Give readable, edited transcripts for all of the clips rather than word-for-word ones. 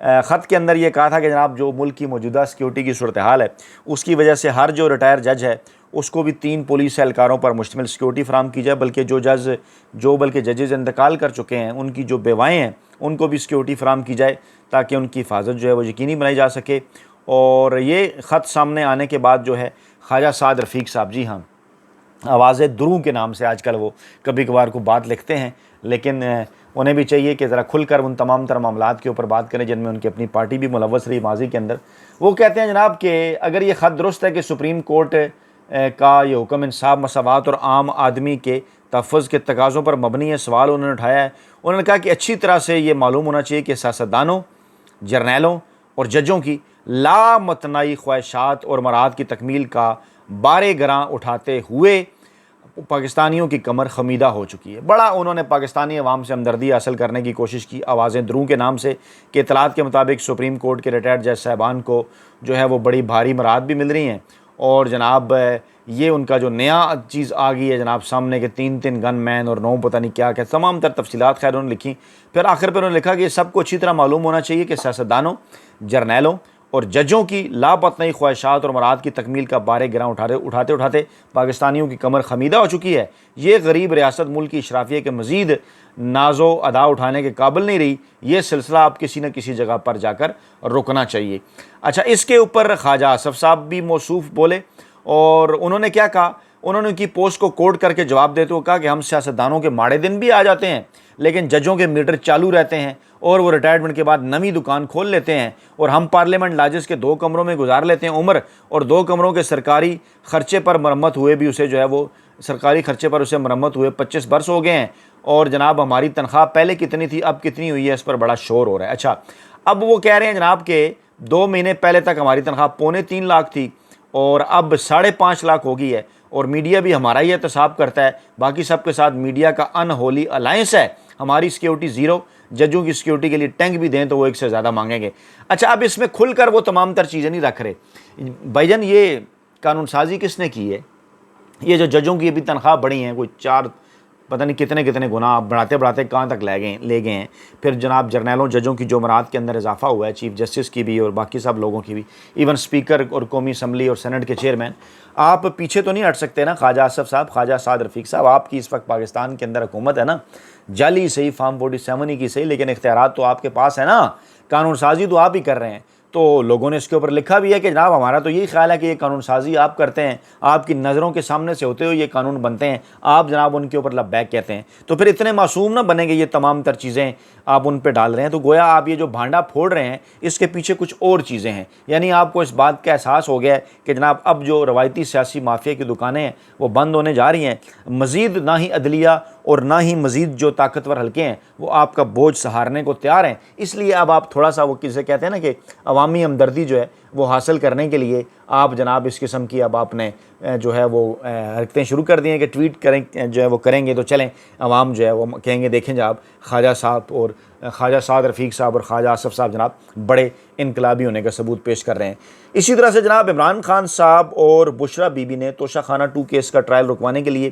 خط کے اندر یہ کہا تھا کہ جناب جو ملک کی موجودہ سیکیورٹی کی صورتحال ہے اس کی وجہ سے ہر جو ریٹائر جج ہے اس کو بھی 3 پولیس اہلکاروں پر مشتمل سیکیورٹی فراہم کی جائے، بلکہ بلکہ ججز انتقال کر چکے ہیں ان کی جو بیوائیں ہیں ان کو بھی سیکیورٹی فراہم کی جائے تاکہ ان کی حفاظت جو ہے وہ یقینی بنائی جا سکے۔ اور یہ خط سامنے آنے کے بعد جو ہے خواجہ سعد رفیق صاحب، جی ہاں، آواز دروں کے نام سے آج کل وہ کبھی کبھار کو بات لکھتے ہیں، لیکن انہیں بھی چاہیے کہ ذرا کھل کر ان تمام تر معاملات کے اوپر بات کریں جن میں ان کی اپنی پارٹی بھی ملوث رہی ماضی کے اندر۔ وہ کہتے ہیں جناب کہ اگر یہ خط درست ہے کہ سپریم کورٹ کا یہ حکم انصاف، مساوات اور عام آدمی کے تحفظ کے تقاضوں پر مبنی ہے، سوال انہوں نے اٹھایا ہے۔ انہوں نے کہا کہ اچھی طرح سے یہ معلوم ہونا چاہیے کہ سیاستدانوں، جرنیلوں اور ججوں کی لامتنائی خواہشات اور مراد کی تکمیل کا بارِ گراں اٹھاتے ہوئے پاکستانیوں کی کمر خمیدہ ہو چکی ہے۔ بڑا انہوں نے پاکستانی عوام سے ہمدردی حاصل کرنے کی کوشش کی آوازیں دروں کے نام سے، کہ اطلاعات کے مطابق سپریم کورٹ کے ریٹائرڈ جج صاحبان کو جو ہے وہ بڑی بھاری مراد بھی مل رہی ہیں، اور جناب یہ ان کا جو نیا چیز آ گئی ہے جناب سامنے کے 3 گن مین اور 9 پتہ نہیں کیا کیا تمام تر تفصیلات خیر انہوں نے لکھی۔ پھر آخر پہ انہوں نے لکھا کہ یہ سب کو اچھی طرح معلوم ہونا چاہیے کہ سیاستدانوں، جرنیلوں اور ججوں کی لاپتنی خواہشات اور مراد کی تکمیل کا بارِ گراں اٹھاتے پاکستانیوں کی کمر خمیدہ ہو چکی ہے۔ یہ غریب ریاست ملک کی اشرافیہ کے مزید ناز و ادا اٹھانے کے قابل نہیں رہی، یہ سلسلہ اب کسی نہ کسی جگہ پر جا کر رکنا چاہیے۔ اچھا، اس کے اوپر خواجہ آصف صاحب بھی موصوف بولے، اور انہوں نے کیا کہا؟ انہوں نے ان کی پوسٹ کو کوٹ کر کے جواب دیتے ہوئے کہا کہ ہم سیاستدانوں کے ماڑے دن بھی آ جاتے ہیں لیکن ججوں کے میٹر چالو رہتے ہیں اور وہ ریٹائرمنٹ کے بعد نئی دکان کھول لیتے ہیں، اور ہم پارلیمنٹ لاجز کے 2 کمروں میں گزار لیتے ہیں عمر، اور 2 کمروں کے سرکاری خرچے پر مرمت ہوئے بھی اسے جو ہے وہ سرکاری خرچے پر اسے مرمت ہوئے 25 برس ہو گئے ہیں، اور جناب ہماری تنخواہ پہلے کتنی تھی اب کتنی ہوئی ہے، اس پر بڑا شور ہو رہا ہے۔ اچھا، اب وہ کہہ رہے ہیں جناب کہ 2 مہینے پہلے تک ہماری تنخواہ 3.25 لاکھ تھی اور اب 5.5 لاکھ ہو گئی ہے، اور میڈیا بھی ہمارا ہی احتساب کرتا ہے، باقی سب کے ساتھ میڈیا کا ان ہولی الائنس ہے، ہماری سیکیورٹی 0، ججوں کی سیکیورٹی کے لیے ٹینک بھی دیں تو وہ 1 سے زیادہ مانگیں گے۔ اچھا، اب اس میں کھل کر وہ تمام تر چیزیں نہیں رکھ رہے۔ بھائی جان، یہ قانون سازی کس نے کی ہے؟ یہ جو ججوں کی ابھی تنخواہ بڑھی ہیں، کوئی 4 پتہ نہیں کتنے گنا بڑھاتے کہاں تک لے گئے ہیں، پھر جناب جرنیلوں ججوں کی جو مراد کے اندر اضافہ ہوا ہے، چیف جسٹس کی بھی اور باقی سب لوگوں کی بھی، ایون اسپیکر اور قومی اسمبلی اور سینٹ کے چیئرمین، آپ پیچھے تو نہیں ہٹ سکتے نا خواجہ آصف صاحب، خواجہ سعد رفیق صاحب، آپ کی اس وقت پاکستان کے اندر حکومت ہے نا، جعلی صحیح، فارم 47 کی صحیح، لیکن اختیارات تو آپ کے پاس ہے نا، قانون سازی تو آپ ہی کر رہے ہیں۔ تو لوگوں نے اس کے اوپر لکھا بھی ہے کہ جناب ہمارا تو یہی خیال ہے کہ یہ قانون سازی آپ کرتے ہیں، آپ کی نظروں کے سامنے سے ہوتے ہوئے یہ قانون بنتے ہیں، آپ جناب ان کے اوپر لبیک کہتے ہیں، تو پھر اتنے معصوم نہ بنیں گے، یہ تمام تر چیزیں آپ ان پہ ڈال رہے ہیں، تو گویا آپ یہ جو بھانڈا پھوڑ رہے ہیں اس کے پیچھے کچھ اور چیزیں ہیں، یعنی آپ کو اس بات کا احساس ہو گیا ہے کہ جناب اب جو روایتی سیاسی مافیا کی دکانیں ہیں وہ بند ہونے جا رہی ہیں، مزید نہ ہی عدلیہ اور نہ ہی مزید جو طاقتور حلقے ہیں وہ آپ کا بوجھ سہارنے کو تیار ہیں، اس لیے اب آپ تھوڑا سا وہ کسے کہتے ہیں نا کہ عوامی ہمدردی جو ہے وہ حاصل کرنے کے لیے آپ جناب اس قسم کی اب آپ نے جو ہے وہ حرکتیں شروع کر دی ہیں کہ ٹویٹ کریں جو ہے وہ کریں گے تو چلیں عوام جو ہے وہ کہیں گے دیکھیں جناب خواجہ صاحب اور خواجہ سعد رفیق صاحب اور خواجہ آصف صاحب جناب بڑے انقلابی ہونے کا ثبوت پیش کر رہے ہیں۔ اسی طرح سے جناب عمران خان صاحب اور بشرا بی بی نے توشہ خانہ 2 کیس کا ٹرائل رکوانے کے لیے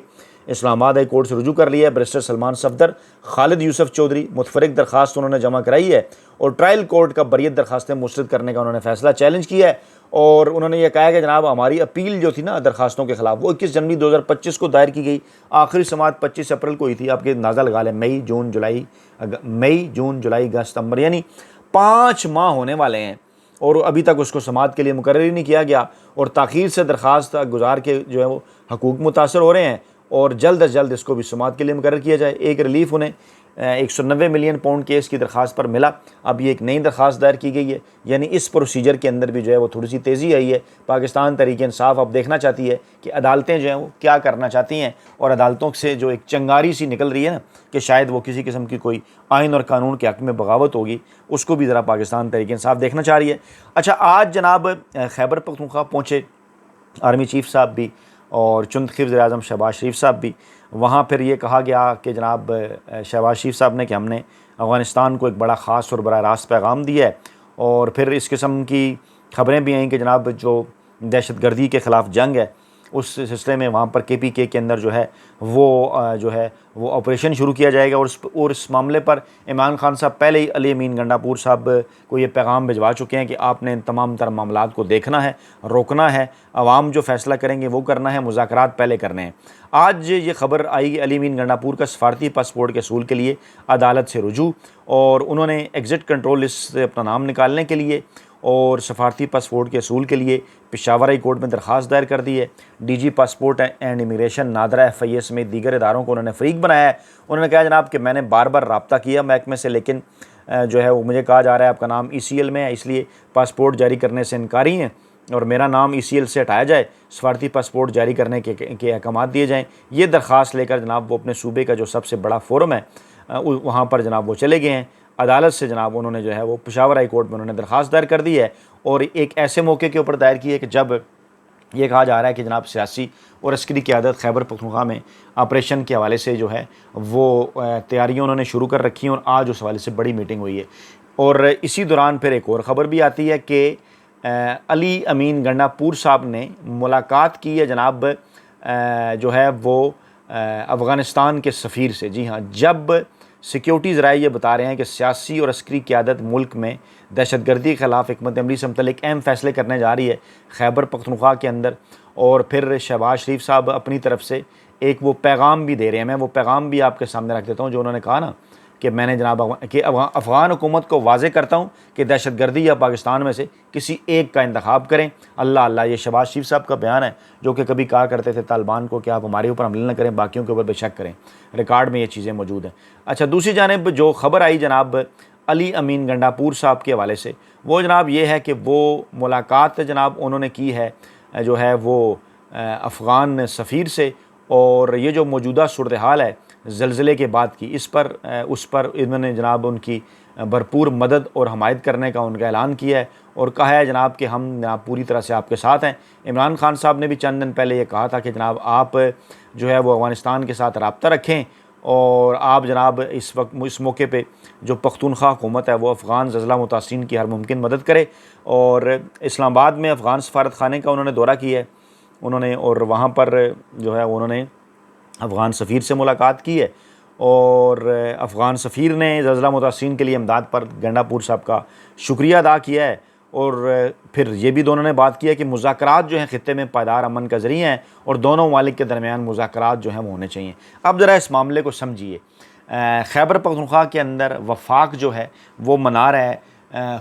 اسلام آباد ہائی کورٹ سے رجوع کر لیا ہے۔ بیرسٹر سلمان صفدر، خالد یوسف چودھری متفرق درخواست انہوں نے جمع کرائی ہے اور ٹرائل کورٹ کا بریت درخواستیں مسترد کرنے کا انہوں نے فیصلہ چیلنج کیا ہے، اور انہوں نے یہ کہا ہے کہ جناب ہماری اپیل جو تھی نا درخواستوں کے خلاف وہ 21 جنوری 2025 کو دائر کی گئی، آخری سماعت 25 اپریل کو ہوئی تھی، آپ کے اندازہ لگا لیں مئی جون جولائی اگست ستمبر، یعنی 5 ماہ ہونے والے ہیں اور ابھی تک اس کو سماعت کے لیے مقرر ہی نہیں کیا گیا، اور تاخیر سے درخواست گزار کے جو ہے وہ حقوق متاثر ہو رہے ہیں، اور جلد از جلد اس کو بھی سماعت کے لیے مقرر کیا جائے۔ ایک ریلیف انہیں 190 ملین پاؤنڈ کیس کی درخواست پر ملا، اب یہ ایک نئی درخواست دائر کی گئی ہے، یعنی اس پروسیجر کے اندر بھی جو ہے وہ تھوڑی سی تیزی آئی ہے۔ پاکستان تحریک انصاف اب دیکھنا چاہتی ہے کہ عدالتیں جو ہیں وہ کیا کرنا چاہتی ہیں، اور عدالتوں سے جو ایک چنگاری سی نکل رہی ہے نا کہ شاید وہ کسی قسم کی کوئی آئین اور قانون کے حق میں بغاوت ہوگی، اس کو بھی ذرا پاکستان تحریک انصاف دیکھنا چاہ رہی ہے۔ اچھا، آج جناب خیبر پختونخوا پہنچے آرمی چیف صاحب بھی اور چند وزیر اعظم شہباز شریف صاحب بھی، وہاں پھر یہ کہا گیا کہ جناب شہباز شریف صاحب نے کہ ہم نے افغانستان کو ایک بڑا خاص اور براہ راست پیغام دیا ہے، اور پھر اس قسم کی خبریں بھی آئیں کہ جناب جو دہشت گردی کے خلاف جنگ ہے اس سلسلے میں وہاں پر KPK کے اندر جو ہے وہ آپریشن شروع کیا جائے گا، اور اس معاملے پر عمران خان صاحب پہلے ہی علی امین گنڈاپور صاحب کو یہ پیغام بھجوا چکے ہیں کہ آپ نے ان تمام تر معاملات کو دیکھنا ہے، روکنا ہے، عوام جو فیصلہ کریں گے وہ کرنا ہے، مذاکرات پہلے کرنے ہیں۔ آج یہ خبر آئی علی امین گنڈاپور کا سفارتی پاسپورٹ کے حصول کے لیے عدالت سے رجوع، اور انہوں نے ایگزٹ کنٹرول لسٹ سے اپنا نام نکالنے کے لیے اور سفارتی پاسپورٹ کے حصول کے لیے پشاور ہائی کورٹ میں درخواست دائر کر دی ہے۔ DG passport and immigration NADRA FIA سمیت دیگر اداروں کو انہوں نے فریق بنایا ہے۔ انہوں نے کہا جناب کہ میں نے بار بار رابطہ کیا محکمے سے، لیکن جو ہے وہ مجھے کہا جا رہا ہے آپ کا نام ECL میں ہے، اس لیے پاسپورٹ جاری کرنے سے انکاری ہیں، اور میرا نام ECL سے ہٹایا جائے، سفارتی پاسپورٹ جاری کرنے کے احکامات دیے جائیں۔ یہ درخواست لے کر جناب وہ اپنے صوبے کا جو سب سے بڑا فورم ہے وہاں پر جناب وہ چلے گئے ہیں۔ عدالت سے جناب انہوں نے جو ہے وہ پشاور ہائی کورٹ میں انہوں نے درخواست دائر کر دی ہے، اور ایک ایسے موقع کے اوپر دائر کی ہے کہ جب یہ کہا جا رہا ہے کہ جناب سیاسی اور عسکری قیادت خیبر پختونخوا میں آپریشن کے حوالے سے جو ہے وہ تیاریاں انہوں نے شروع کر رکھی ہیں، اور آج اس حوالے سے بڑی میٹنگ ہوئی ہے۔ اور اسی دوران پھر ایک اور خبر بھی آتی ہے کہ علی امین گنڈاپور صاحب نے ملاقات کی ہے جناب جو ہے وہ افغانستان کے سفیر سے۔ جی ہاں، جب سیکیورٹی ذرائع یہ بتا رہے ہیں کہ سیاسی اور عسکری قیادت ملک میں دہشت گردی کے خلاف حکمت عملی سے متعلق اہم فیصلے کرنے جا رہی ہے خیبر پختونخوا کے اندر، اور پھر شہباز شریف صاحب اپنی طرف سے ایک وہ پیغام بھی دے رہے ہیں۔ میں وہ پیغام بھی آپ کے سامنے رکھ دیتا ہوں جو انہوں نے کہا نا کہ میں نے جناب کہ افغان حکومت کو واضح کرتا ہوں کہ دہشت گردی یا پاکستان میں سے کسی ایک کا انتخاب کریں۔ اللہ اللہ، یہ شہباز شریف صاحب کا بیان ہے جو کہ کبھی کہا کرتے تھے طالبان کو کہ آپ ہمارے اوپر حملہ نہ کریں، باقیوں کے اوپر بے شک کریں۔ ریکارڈ میں یہ چیزیں موجود ہیں۔ اچھا، دوسری جانب جو خبر آئی جناب علی امین گنڈاپور صاحب کے حوالے سے، وہ جناب یہ ہے کہ وہ ملاقات جناب انہوں نے کی ہے جو ہے وہ افغان سفیر سے، اور یہ جو موجودہ صورتحال ہے زلزلے کے بعد کی، اس پر انہوں نے جناب ان کی بھرپور مدد اور حمایت کرنے کا ان کا اعلان کیا ہے، اور کہا ہے جناب کہ ہم جناب پوری طرح سے آپ کے ساتھ ہیں۔ عمران خان صاحب نے بھی چند دن پہلے یہ کہا تھا کہ جناب آپ جو ہے وہ افغانستان کے ساتھ رابطہ رکھیں، اور آپ جناب اس موقع پہ جو پختونخوا حکومت ہے وہ افغان زلزلہ متاثرین کی ہر ممکن مدد کرے۔ اور اسلام آباد میں افغان سفارت خانے کا انہوں نے دورہ کیا ہے انہوں نے، اور وہاں پر جو ہے انہوں نے افغان سفیر سے ملاقات کی ہے، اور افغان سفیر نے زلزلہ متاثرین کے لیے امداد پر گنڈاپور صاحب کا شکریہ ادا کیا ہے، اور پھر یہ بھی دونوں نے بات کی ہے کہ مذاکرات جو ہیں خطے میں پائیدار امن کا ذریعہ ہیں، اور دونوں ممالک کے درمیان مذاکرات جو ہیں وہ ہونے چاہیے۔ اب ذرا اس معاملے کو سمجھیے۔ خیبر پختونخوا کے اندر وفاق جو ہے وہ منا رہا ہے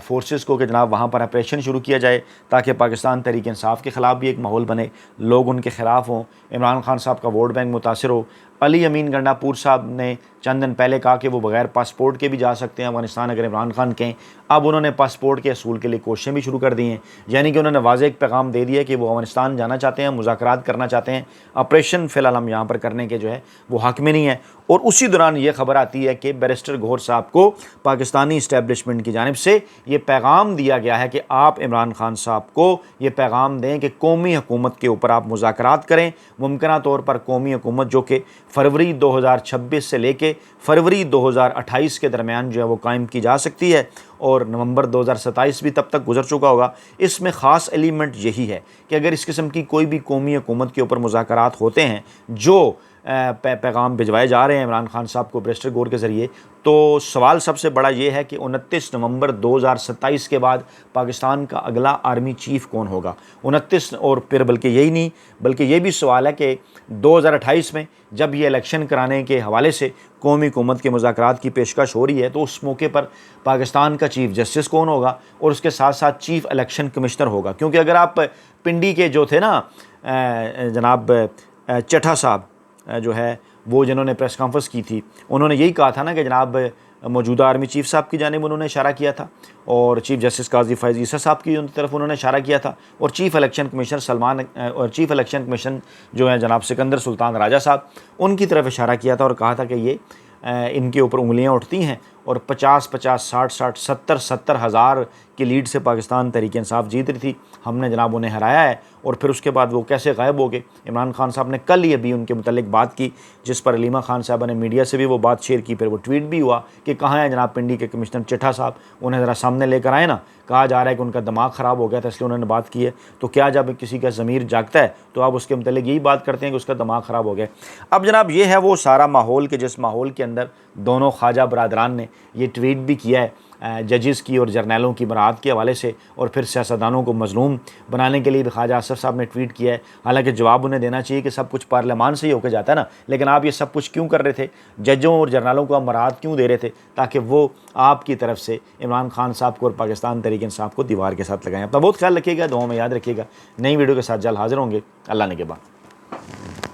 فورسز کو کہ جناب وہاں پر آپریشن شروع کیا جائے تاکہ پاکستان تحریک انصاف کے خلاف بھی ایک ماحول بنے، لوگ ان کے خلاف ہوں، عمران خان صاحب کا ووٹ بینک متاثر ہو۔ علی امین گنڈاپور صاحب نے چند دن پہلے کہا کہ وہ بغیر پاسپورٹ کے بھی جا سکتے ہیں افغانستان اگر عمران خان کہیں۔ اب انہوں نے پاسپورٹ کے حصول کے لیے کوششیں بھی شروع کر دی ہیں، یعنی کہ انہوں نے واضح ایک پیغام دے دیا کہ وہ افغانستان جانا چاہتے ہیں، مذاکرات کرنا چاہتے ہیں، آپریشن فی الحال ہم یہاں پر کرنے کے جو ہے وہ حق میں نہیں ہے۔ اور اسی دوران یہ خبر آتی ہے کہ بیرسٹر گوہر صاحب کو پاکستانی اسٹیبلشمنٹ کی جانب سے یہ پیغام دیا گیا ہے کہ آپ عمران خان صاحب کو یہ پیغام دیں کہ قومی حکومت کے اوپر آپ مذاکرات کریں، ممکنہ طور پر قومی حکومت جو کہ فروری 2026 سے لے کے فروری 2028 کے درمیان جو ہے وہ قائم کی جا سکتی ہے، اور نومبر 2027 بھی تب تک گزر چکا ہوگا۔ اس میں خاص ایلیمنٹ یہی ہے کہ اگر اس قسم کی کوئی بھی قومی حکومت کے اوپر مذاکرات ہوتے ہیں جو پیغام بھجوائے جا رہے ہیں عمران خان صاحب کو بیرسٹر گوہر کے ذریعے، تو سوال سب سے بڑا یہ ہے کہ 29 نومبر 2027 کے بعد پاکستان کا اگلا آرمی چیف کون ہوگا؟ 29 اور پھر بلکہ یہی نہیں بلکہ یہ بھی سوال ہے کہ 2028 میں جب یہ الیکشن کرانے کے حوالے سے قومی حکومت کے مذاکرات کی پیشکش ہو رہی ہے تو اس موقع پر پاکستان کا چیف جسٹس کون ہوگا، اور اس کے ساتھ ساتھ چیف الیکشن کمشنر ہوگا؟ کیونکہ اگر آپ پنڈی کے جو تھے نا جناب چٹھا صاحب جو ہے وہ جنہوں نے پریس کانفرنس کی تھی، انہوں نے یہی کہا تھا نا کہ جناب موجودہ آرمی چیف صاحب کی جانب انہوں نے اشارہ کیا تھا، اور چیف جسٹس قاضی فیض عیسیٰ صاحب کی طرف انہوں نے اشارہ کیا تھا، اور چیف الیکشن کمیشن جو ہے جناب سکندر سلطان راجہ صاحب ان کی طرف اشارہ کیا تھا، اور کہا تھا کہ یہ ان کے اوپر انگلیاں اٹھتی ہیں اور 50-50 60-60 70-70 ہزار کی لیڈ سے پاکستان تحریک انصاف جیت رہی تھی. ہم نے جناب انہیں ہرایا ہے اور پھر اس کے بعد وہ کیسے غائب ہو گئے. عمران خان صاحب نے کل ہی ابھی ان کے متعلق بات کی جس پر علیمہ خان صاحبہ نے میڈیا سے بھی وہ بات شیئر کی. پھر وہ ٹویٹ بھی ہوا کہ کہاں ہیں جناب پنڈی کے کمشنر چٹھا صاحب, انہیں ذرا سامنے لے کر آئے نا. کہا جا رہا ہے کہ ان کا دماغ خراب ہو گیا تھا اس لیے انہوں نے بات کی ہے. تو کیا جب کسی کا ضمیر جاگتا ہے تو آپ اس کے متعلق یہی بات کرتے ہیں کہ اس کا دماغ خراب ہو گیا. اب جناب یہ ہے وہ سارا ماحول کہ جس ماحول کے اندر دونوں خواجہ برادران نے یہ ٹویٹ بھی کیا ہے ججز کی اور جرنیلوں کی برات کے حوالے سے, اور پھر سیاستدانوں کو مظلوم بنانے کے لیے بھی خواجہ اصغر صاحب نے ٹویٹ کیا ہے. حالانکہ جواب انہیں دینا چاہیے کہ سب کچھ پارلیمان سے ہی ہو کے جاتا ہے نا, لیکن آپ یہ سب کچھ کیوں کر رہے تھے, ججوں اور جرنیلوں کو آپ برات کیوں دے رہے تھے, تاکہ وہ آپ کی طرف سے عمران خان صاحب کو اور پاکستان تحریک انصاف کو دیوار کے ساتھ لگائیں. اپنا بہت خیال رکھیے گا, دعاؤں میں یاد رکھیے گا. نئی ویڈیو کے ساتھ جلد حاضر ہوں گے. اللہ نے کے بعد.